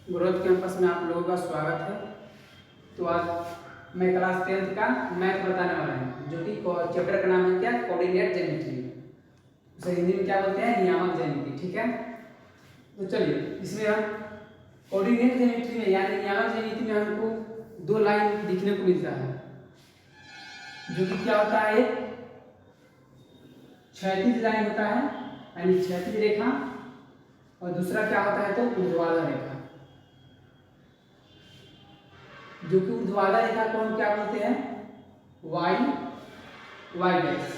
Growth campus में आप लोगों का स्वागत है। तो आज मैं क्लास 10th का मैथ बताने वाला हूँ, जो कि चैप्टर का नाम है क्या, कोऑर्डिनेट ज्योमेट्री। उसे हिंदी में क्या बोलते हैं, नियामक ज्यामिति। ठीक है, तो चलिए इसमें हम कोऑर्डिनेट ज्योमेट्री में यानी नियामक ज्यामिति में हमको दो लाइन दिखने को मिलता है, जो कि क्या होता है, एक क्षैतिज लाइन होता है यानी क्षैतिज रेखा, और दूसरा क्या होता है तो ऊर्ध्वाधर रेखा। जो कि ऊर्ध्वाधर रेखा को हम क्या बोलते हैं, वाई डैश,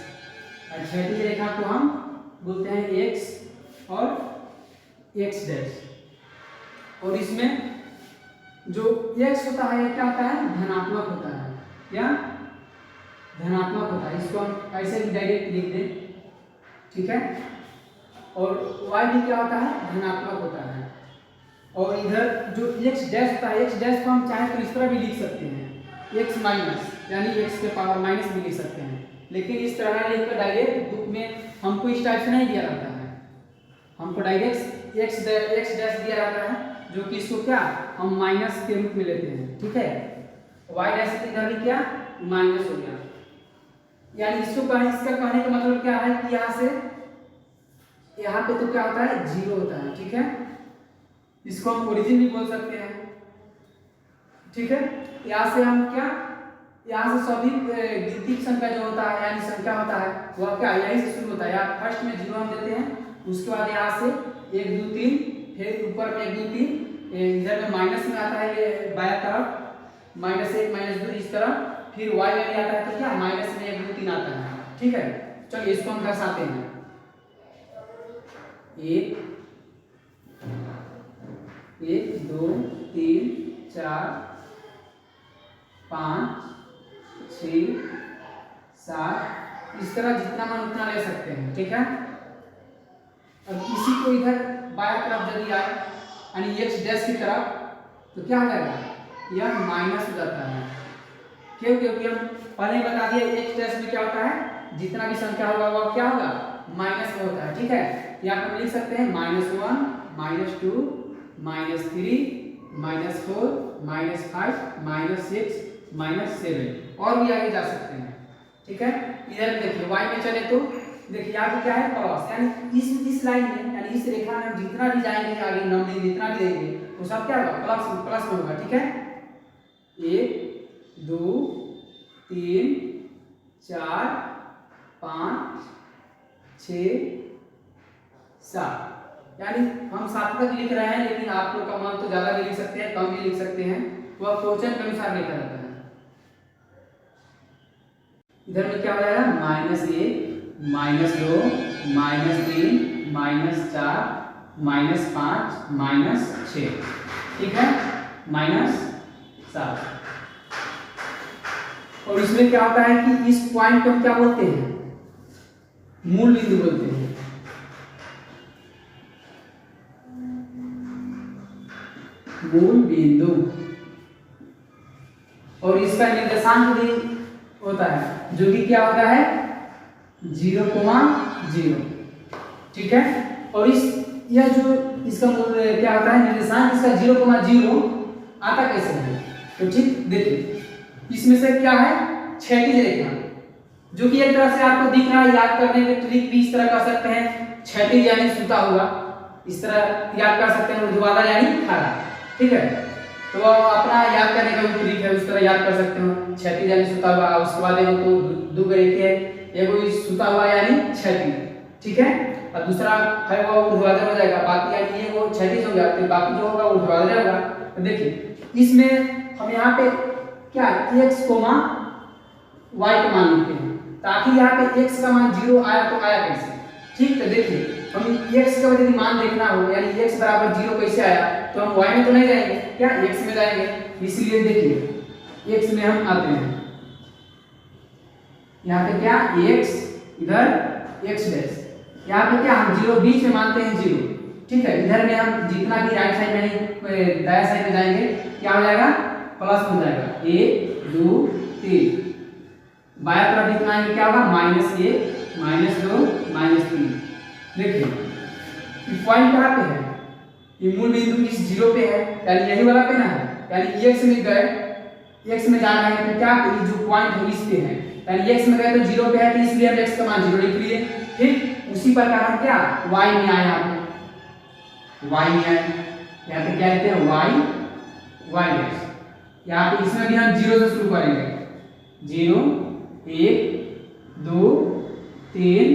और क्षैतिज रेखा को हम बोलते हैं एक्स और एक्स डैश। और इसमें जो एक्स होता है क्या होता है, धनात्मक होता है, या धनात्मक होता है। इसको हम ऐसे भी डायरेक्ट लिख दें, ठीक है। और वाई भी क्या होता है, धनात्मक होता है। और इधर जो एक्स डैश होता है, एक्स डैश को हम चाहे तो इस तरह भी लिख सकते हैं, एक्स माइनस यानी एक्स के पावर माइनस भी लिख सकते हैं, लेकिन इस तरह लिखकर डायरेक्ट बुक में हमको इस टाइप से नहीं दिया जाता है। हमको डायरेक्ट एक्स डैश दिया जाता है, जो कि इसको क्या हम माइनस के रूप में लेते हैं, ठीक है। वाई डैश इधर भी क्या माइनस हो गया, यानी इसको इसका कहने का मतलब क्या है कि यहाँ पे तो क्या होता है, जीरो होता है, ठीक है। इसको हम ओरिजिन भी बोल सकते हैं, ठीक है। यहाँ से हम क्या, यहाँ से सभी गिनती संख्या जो होता है यानी संख्या होता है वह क्या यहीं से शुरू होता है। यहाँ फर्स्ट में जीरो हम देते हैं, उसके बाद यहाँ से 1 2 3, फिर ऊपर में 1 2 3, इधर में माइनस में आता है, ये बाया तरफ -1 -2 इस तरफ, फिर y में भी आता है तो क्या माइनस में 1 2 3 आता है, ठीक है। चलिए इसको हम दर्शाते हैं, 1 2 3 4 5 6 7, इस तरह जितना मन उतना ले सकते हैं, ठीक है। अब इसी को इधर बाएं तरफ यदि आए यानी एक्स डैश की तरफ तो क्या हो जाएगा, यह माइनस हो जाता है। क्यों, क्योंकि हम पहले बता दिए एक्स डैश में क्या होता है, जितना भी संख्या होगा वह क्या होगा माइनस में होता है, ठीक है। यहाँ पर लिख सकते हैं -1 -2 -3 -4 -5 -6 -7, और भी आगे जा सकते हैं, ठीक है। इधर देखिए y में चले तो देखिए यहाँ पे क्या है प्लस, यानी इस लाइन में यानी इस रेखा में जितना भी जाएंगे आगे नंबर जितना भी देंगे वो सब क्या होगा प्लस में होगा, ठीक है। 1 2 3 4 5 6 7, यानी हम 7 तक लिख रहे हैं, लेकिन आप लोग का मन तो ज्यादा भी लिख सकते हैं, कम भी लिख सकते हैं, वह क्वेश्चन के अनुसार लिखा जाता है। इधर में क्या हो जाएगा, -1 -2 -3 -4 -5 -6, ठीक है, -7। और इसमें क्या होता है कि इस पॉइंट को हम क्या बोलते हैं, मूल बिंदु बोलते हैं। मूल बिंदु, और इसका निर्देशांक भी होता है, जो कि क्या होता है 0,0, ठीक है। और यह जो इसका मूल क्या होता है निर्देशांक, इसका 0,0 आता कैसे है, तो ठीक देखिए इसमें से क्या है क्षैतिज रेखा, जो कि एक तरह से आपको दिख रहा है, याद करने के ट्रिक भी इस तरह कर सकते हैं, क्षैतिज यानी सूता हुआ, इस तरह याद कर सकते हैं, ऊर्ध्वाधर यानी खड़ा, ठीक है। तो अपना याद करने का भी ट्रिक है, उस तरह याद कर सकते हो, क्षैतिज यानी सूता हुआ, उसके बाद एगो तो दो रेखे, एगो सूता हुआ यानी क्षैतिज, ठीक है, और दूसरा है वो ऊर्ध्वाधर हो जाएगा, बाकी यानी ये वो क्षैतिज हो गया, तो बाकी जो होगा ऊर्ध्वाधर होगा। तो देखिए इसमें हम यहाँ पे क्या x, y का मान लिखते हैं, ताकि यहाँ पे x का मान 0 आया तो आया कैसे, ठीक। तो देखिए हम x का यदि मान देखना हो यानी x बराबर 0 कैसे आया, तो हम y में तो नहीं जाएंगे, क्या x में जाएंगे, इसलिए देखिए x में हम आते हैं, यहाँ पे क्या x, इधर x डैश, यहाँ पे क्या हम 0 बीच में मानते हैं 0, ठीक है। इधर में हम जितना भी राइट साइड में दाया साइड में जाएंगे क्या हो जाएगा प्लस हो जाएगा, 1 2 3, बाया तरफ जितना आएंगे क्या होगा -1 -2 -3। देखिए पॉइंट कहाँ पे है, ये मूल बिंदु इस जीरो पे है, यानी यही वाला पे ना है, यानी x में गए, x में जा रहे हैं तो क्या ये जो पॉइंट है इस पे है, यानी x में गए तो जीरो पे है तो इसलिए हम x का मान जीरो लिख लिए। ठीक उसी प्रकार हम क्या y में आए, यहाँ पे y में आए, यहाँ पे क्या लिखते हैं y डैश, यहाँ पे इसमें भी हम जीरो से शुरू करेंगे, 0 1 2 3,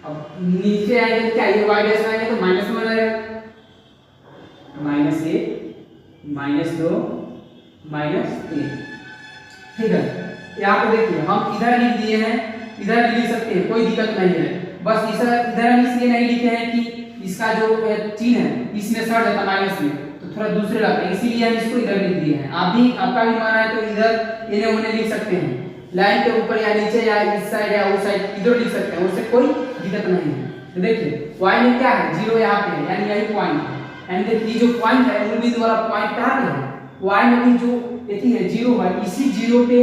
अब नीचे आएंगे क्या ये y डैश आएंगे तो माइनस में रहेगा, -1 -2 -3। ठीक है, यहाँ पे देखिए हम इधर लिख दिए हैं, इधर भी लिख सकते हैं, कोई दिक्कत नहीं है, बस इधर हम इसलिए नहीं लिखे हैं कि इसका जो चिन्ह है इसमें सड़ जाता माइनस में तो थोड़ा दूसरे लगता है, इसीलिए हम इसको इधर लिख दिए हैं। आप भी आपका भी माना है तो इधर इन्हें उन्हें लिख सकते हैं, लाइन के ऊपर या नीचे या इस साइड या उस साइड इधर लिख सकते हैं, उससे कोई दिक्कत नहीं है। तो देखिए y में क्या है, जीरो यहाँ पे है, यानी यही पॉइंट है, यानी देखिए जो पॉइंट है मूल बिंदु वाला पॉइंट कहाँ पे है, y में भी जो यही है जीरो है, इसी जीरो पे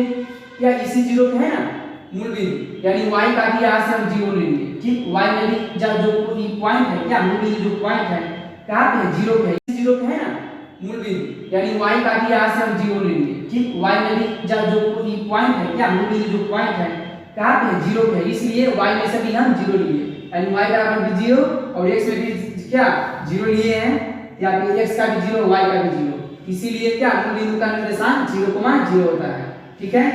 या इसी जीरो पे है ना मूल बिंदु, यानी y का भी यहाँ से हम जीरो लेंगे। ठीक y में भी जब जो पॉइंट है क्या मूल बिंदु जो पॉइंट है कहाँ पे है, जीरो पे है, इसी जीरो पे है ना मूल बिंदु, यानी y का भी यहाँ से हम जीरो लेंगे। ठीक y में भी जब जो पॉइंट है क्या मूल बिंदु जो पॉइंट है कहाँ पे है, जीरो पे है, इसलिए y में से भी हम जीरो लिए, यानी y बराबर भी जीरो और x में भी क्या जीरो लिए हैं, या फिर x का भी जीरो y का भी जीरो, इसीलिए क्या मूल बिंदु का निर्देशांक 0,0 होता है। ठीक है।